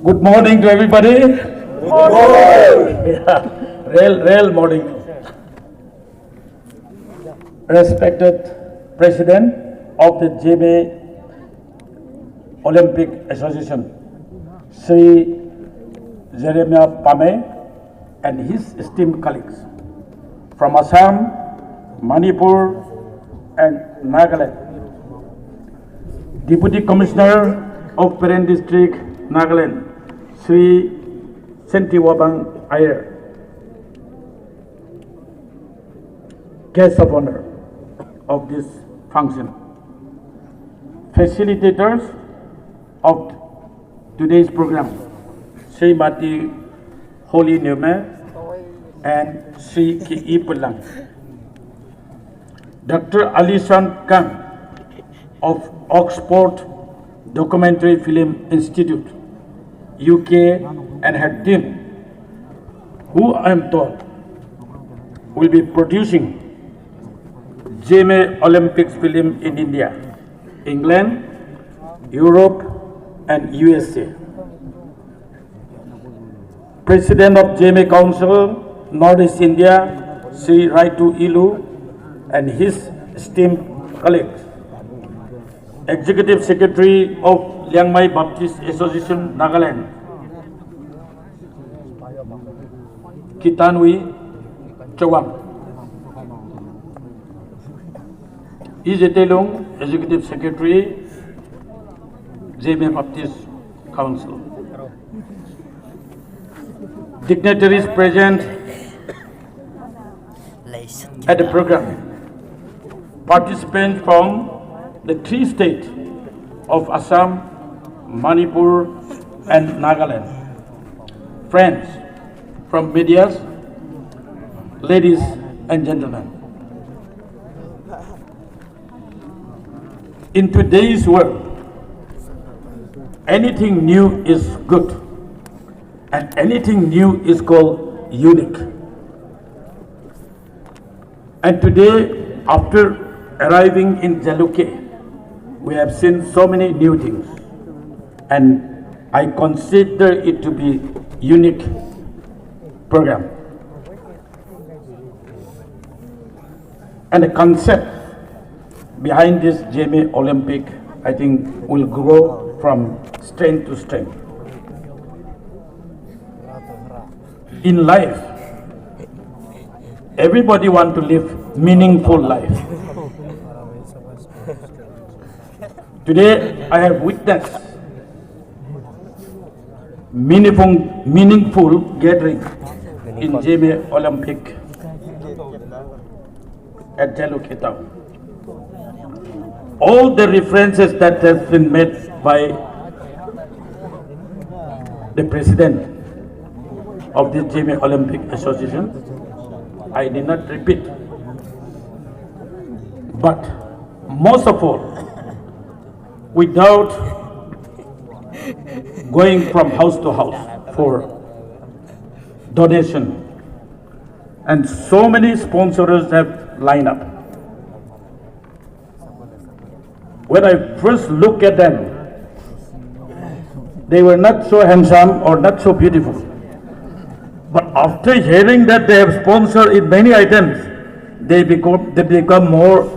Good morning to everybody. Good morning. Yeah, real morning. Respected President of the Zeme Olympic Association, Sri Zeliang and his esteemed colleagues from Assam, Manipur, and Nagaland. Deputy Commissioner of Peurangbe District, Nagaland, Sri Sentiwabang Iyer. Guest of honor of this function. Facilitators of today's program, Sri Mati Holy Nume and Sri Ki Pulang. Dr. Alishan Kang of Oxford Documentary Film Institute, UK, and her team, who I am told will be producing Zeme Olympics film in India, England, Europe, and USA. President of Zeme Council, Northeast India, Sri Raitu Ilu, and his esteemed colleagues. Executive Secretary of Liangmai Baptist Association, Nagaland, Kitanui Chawang. Ijetelung, Executive Secretary, Zeme Baptist Council. Dignitaries present at the program. Participants from the three states of Assam, Manipur, and Nagaland. Friends from media, ladies and gentlemen. In today's world, anything new is good, and anything new is called unique. And today, after arriving in Jalukie, we have seen so many new things, and I consider it to be unique program. And the concept behind this Zeme Olympic, I think, will grow from strength to strength. In life, everybody wants to live meaningful life. Today, I have witnessed meaningful gathering in Zeme Olympic at Jalukie town. All the references that have been made by the president of the Zeme Olympic Association, I did not repeat. But most of all, without going from house to house for donation, and so many sponsors have lined up. When I first looked at them, they were not so handsome or not so beautiful. But after hearing that they have sponsored in many items, they become more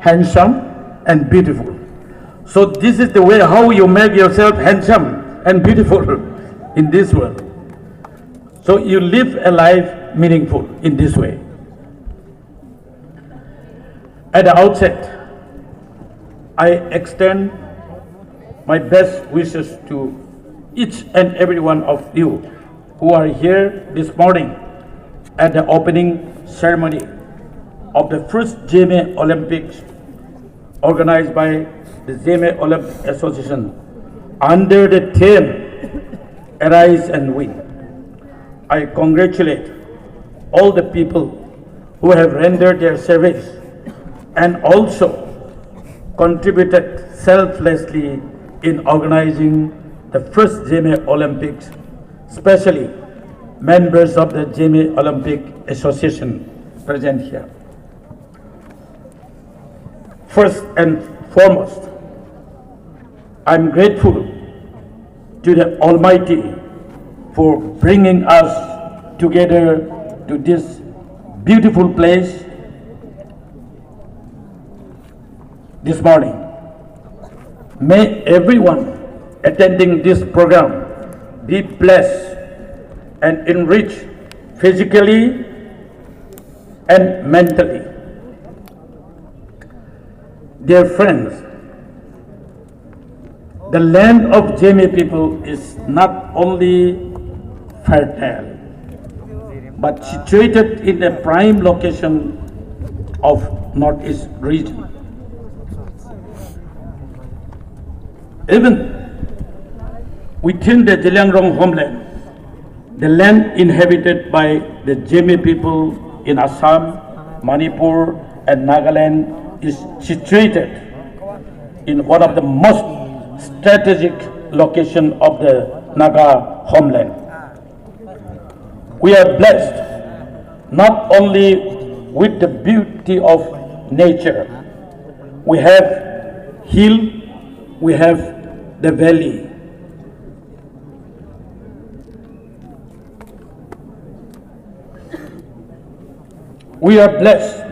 handsome and beautiful. So this is the way how you make yourself handsome and beautiful in this world. So you live a life meaningful in this way. At the outset, I extend my best wishes to each and every one of you who are here this morning at the opening ceremony of the first Zeme Olympics organized by the Zeme Olympic Association under the theme Arise and Win. I congratulate all the people who have rendered their service and also contributed selflessly in organizing the first Zeme Olympics, especially members of the Zeme Olympic Association present here. First and foremost, I'm grateful to the Almighty for bringing us together to this beautiful place this morning. May everyone attending this program be blessed and enriched physically and mentally. Dear friends, the land of Zeme people is not only fertile, but situated in a prime location of Northeast region. Even within the Zeliang homeland, the land inhabited by the Zeme people in Assam, Manipur, and Nagaland is situated in one of the most strategic locations of the Naga homeland. We are blessed not only with the beauty of nature. We have hill, we have the valley. We are blessed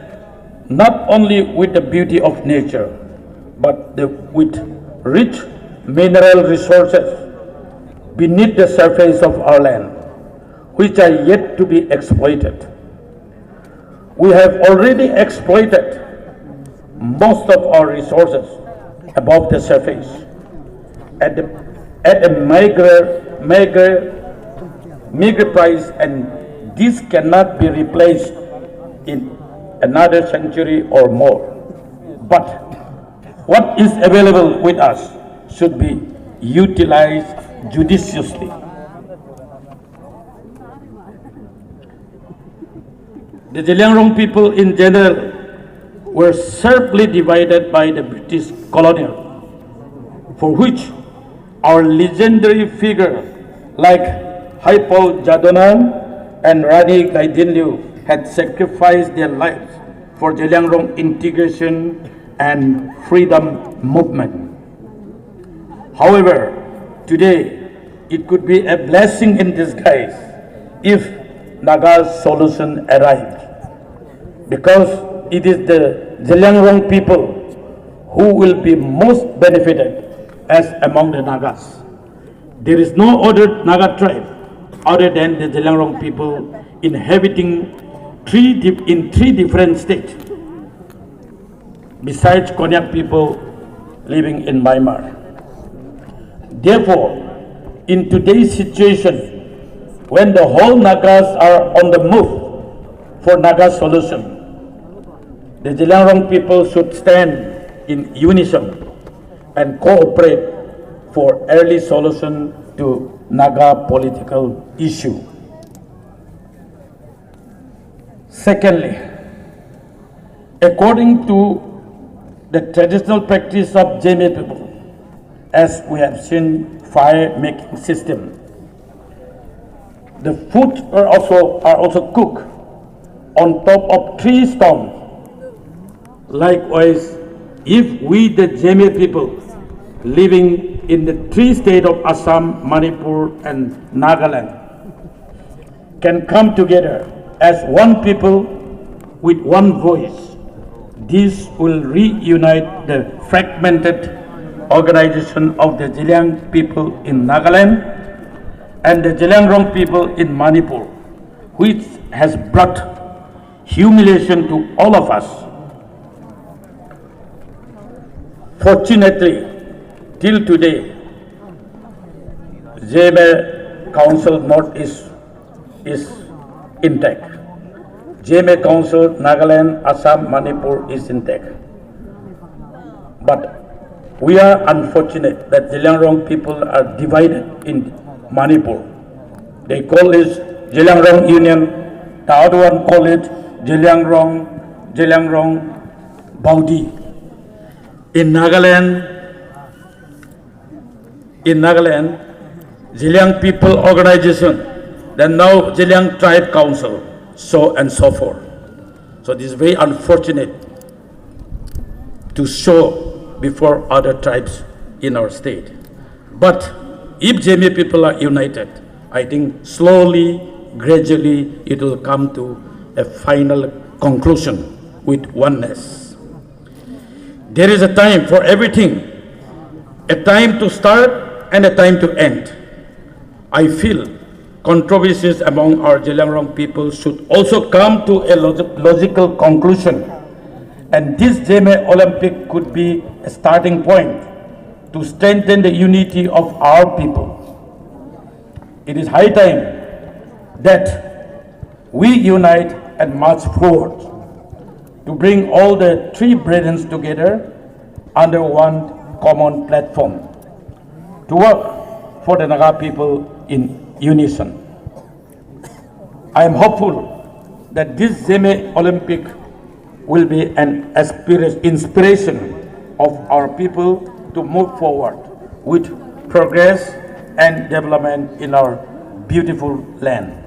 not only with the beauty of nature, but with rich mineral resources beneath the surface of our land, which are yet to be exploited. We have already exploited most of our resources above the surface at a meager price, and this cannot be replaced in another century or more. But what is available with us should be utilized judiciously. The Zeliang people in general were sharply divided by the British colonial, for which our legendary figure like Haipo Jadonan and Rani Gaidinliu had sacrificed their lives for Zeliang integration and freedom movement. However, today it could be a blessing in disguise if Naga's solution arrived, because it is the Zeliang people who will be most benefited as among the Nagas. There is no other Naga tribe other than the Zeliang people inhabiting in three different states, besides Konyak people living in Myanmar. Therefore, in today's situation, when the whole Nagas are on the move for Naga solution, the Zeliang people should stand in unison and cooperate for early solution to Naga political issue. Secondly, according to the traditional practice of Zeme people, as we have seen fire making system, the food are also cooked on top of 3 stones. Likewise, if we the Zeme people living in the 3 states of Assam, Manipur, and Nagaland can come together as one people with one voice, this will reunite the fragmented organization of the Zeliang people in Nagaland and the Zeliang people in Manipur, which has brought humiliation to all of us. Fortunately, till today, Zeme Council Northeast is intact. Zeme Council Nagaland, Assam, Manipur is intact. But we are unfortunate that Zeliang people are divided in Manipur. They call it Zeliang Union, the other one call it Zeliang Baudi. In Nagaland, Zeliang People Organization, then now Zeliang Tribe Council, so and so forth. So this is very unfortunate to show before other tribes in our state. But if Zeme people are united, I think slowly, gradually, it will come to a final conclusion with oneness. There is a time for everything, a time to start and a time to end. I feel controversies among our Zeliang people should also come to a logical conclusion, and this Zeme Olympic could be a starting point to strengthen the unity of our people. It is high time that we unite and march forward to bring all the three brethren together under one common platform to work for the Naga people in unison. I am hopeful that this Zeme Olympic will be an inspiration of our people to move forward with progress and development in our beautiful land.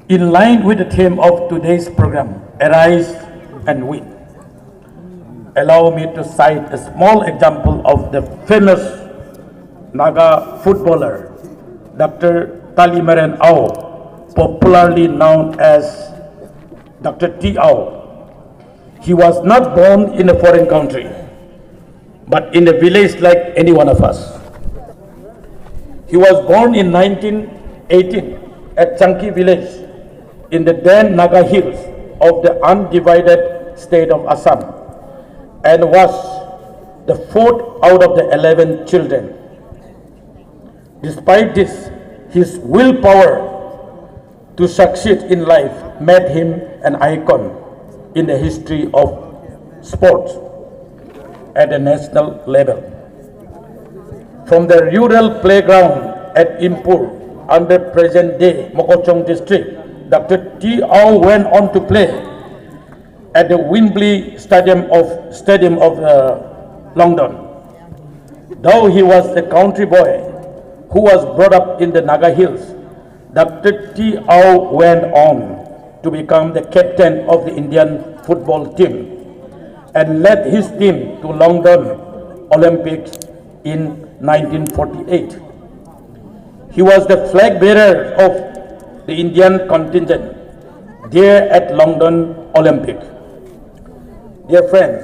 In line with the theme of today's program, Arise and Win, allow me to cite a small example of the famous Naga footballer, Dr. Talimeren Ao, popularly known as Dr. T. Ao. He was not born in a foreign country, but in a village like any one of us. He was born in 1918 at Chanki village in the then Naga hills of the undivided state of Assam, and was the fourth out of the 11 children. Despite this, his willpower to succeed in life made him an icon in the history of sports at the national level. From the rural playground at Impur under present-day Mokochong district, Dr. T. Ao went on to play at the Wembley Stadium of London. Though he was a country boy who was brought up in the Naga Hills, Dr. T. Ao went on to become the captain of the Indian football team and led his team to London Olympics in 1948. He was the flag bearer of the Indian contingent there at London Olympic. Dear friends,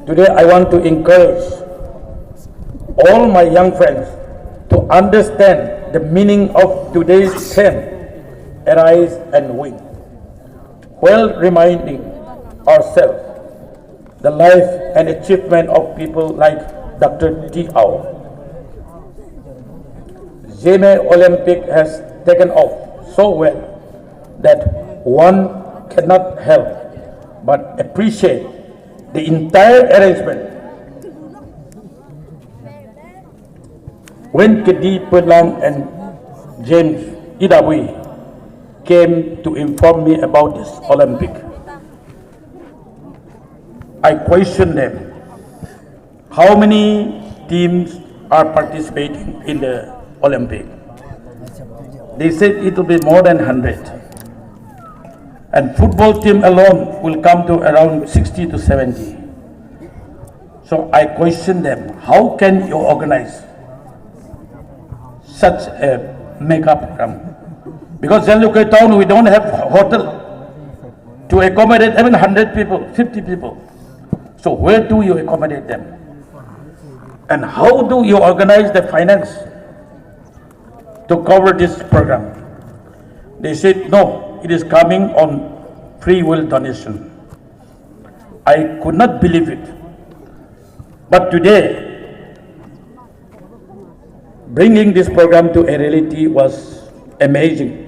today I want to encourage all my young friends to understand the meaning of today's theme, Arise and Win, while reminding ourselves the life and achievement of people like Dr. T. Ao. Zeme Olympic has taken off so well that one cannot help but appreciate the entire arrangement. When Kedi Peurangbe and James Idabui came to inform me about this Olympic, I questioned them. How many teams are participating in the Olympic? They said it will be more than 100. And football team alone will come to around 60 to 70. So I questioned them, how can you organize such a mega program? Because Jalukie town, we don't have hotel to accommodate even 100 people, 50 people. So where do you accommodate them? And how do you organize the finance to cover this program? They said, no, it is coming on free will donation. I could not believe it. But today, bringing this program to a reality was amazing.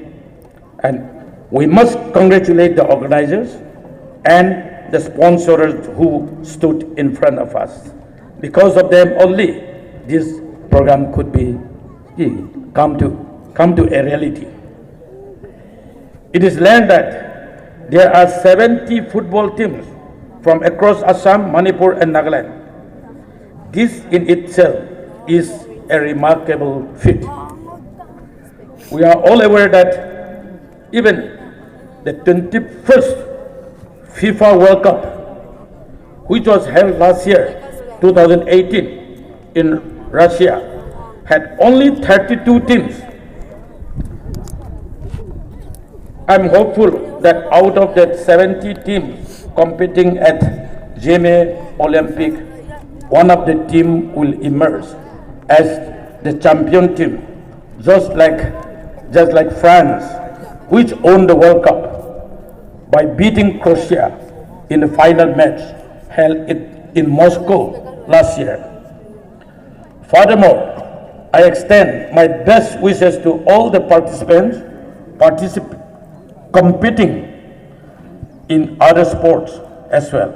And we must congratulate the organizers and the sponsors who stood in front of us. Because of them only, this program could be come to a reality. It is learned that there are 70 football teams from across Assam, Manipur and Nagaland. This in itself is a remarkable feat. We are all aware that even the 21st FIFA World Cup, which was held last year, 2018, in Russia had only 32 teams. I'm hopeful that out of that 70 teams competing at Zeme Olympics, one of the team will emerge as the champion team, just like France, which won the World Cup by beating Croatia in the final match held in Moscow last year. Furthermore, I extend my best wishes to all the participants competing in other sports as well.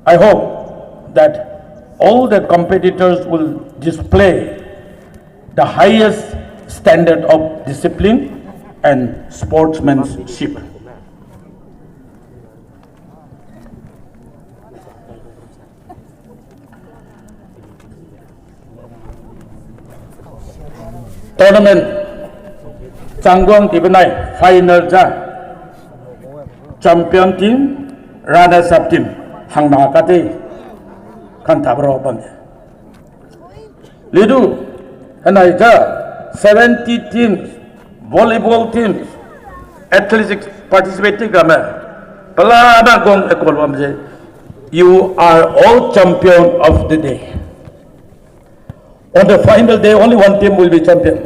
I hope that all the competitors will display the highest standard of discipline and sportsmanship. Tournament Changwon Tibenai final ja champion team runners up team hang na kate kan tabro ban lidu anai ja 70 teams volleyball teams athletics participating game pelana gong ekol bamje you are all champion of the day. On the final day, only one team will be champion.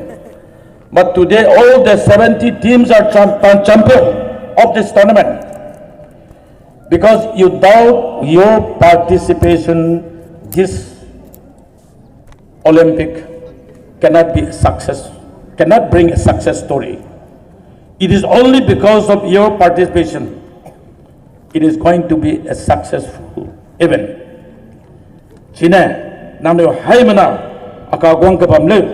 But today, all the 70 teams are champion of this tournament. Because without your participation, this Olympic cannot be a success, cannot bring a success story. It is only because of your participation, it is going to be a successful event. China, namdo haimana. Akagong kebamle,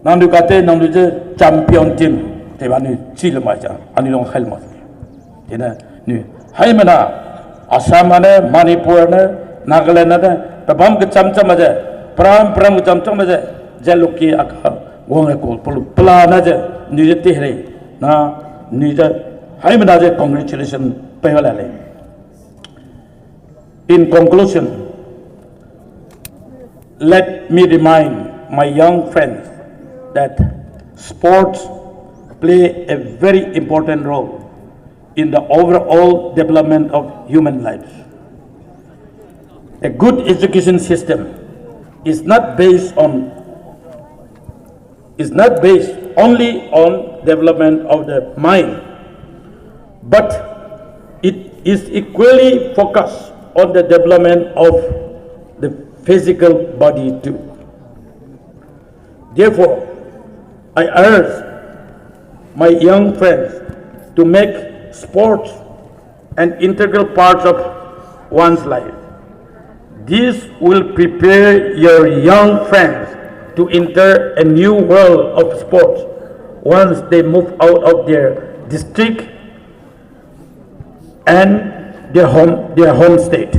nandu kate nandu je champion team, tebani cil macam, ani long hal macam, ini ni, hai mana, Assam mana, Manipur mana, Nagaland mana, tebam kecam-cam aja, peram kecam-cam aja, Jalukie akagong ekol, pelan aja, ni je tehre, ni je, hai mana je congratulations, pehwalale. In conclusion, let me remind my young friends that sports play a very important role in the overall development of human lives. A good education system is not based only on development of the mind, but it is equally focused on the development of the physical body too. Therefore, I urge my young friends to make sports an integral part of one's life. This will prepare your young friends to enter a new world of sports once they move out of their district and their home state.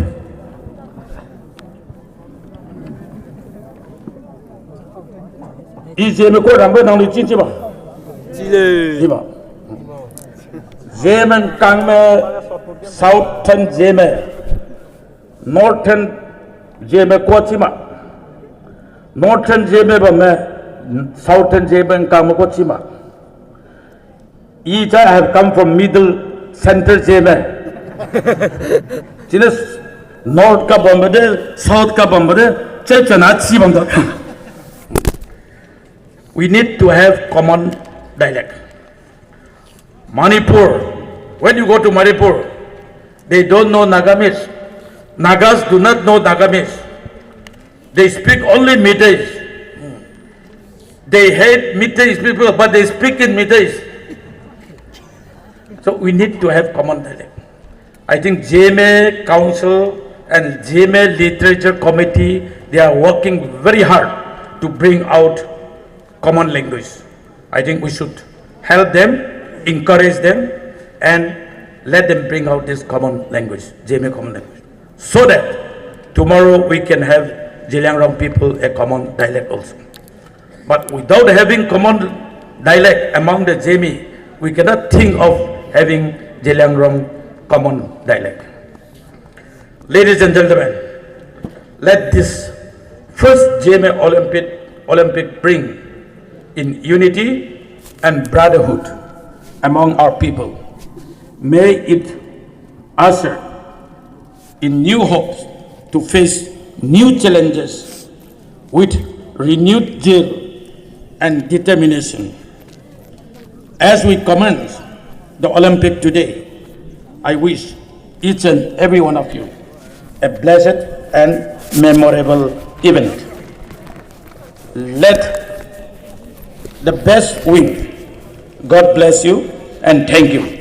Zeme ko rambe nang li chin ba? Ji ba. Zeme kang me southern Zeme, northern Zeme ko chi ma. Northern Zeme ba me southern Zeme kang me ko chi ma. Each I have come from middle center Zeme. Jinas north ka bombade, south ka bombade, chechana chi bangda. We need to have common dialect. Manipur, when you go to Manipur, they don't know Nagamese. Nagas do not know Nagamese. They speak only Meiteis. They hate Meiteis people, but they speak in Meiteis. So we need to have common dialect. I think Zeme Council and Zeme Literature Committee, they are working very hard to bring out common language. I think we should help them, encourage them, and let them bring out this common language, Zeme common language, so that tomorrow we can have Zeliang people a common dialect also. But without having common dialect among the Zeme, we cannot think of having Zeliang common dialect. Ladies and gentlemen, let this First Zeme Olympic bring in unity and brotherhood among our people. May it usher in new hopes to face new challenges with renewed zeal and determination. As we commence the Olympic today, I wish each and every one of you a blessed and memorable event. Let the best win. God bless you and thank you.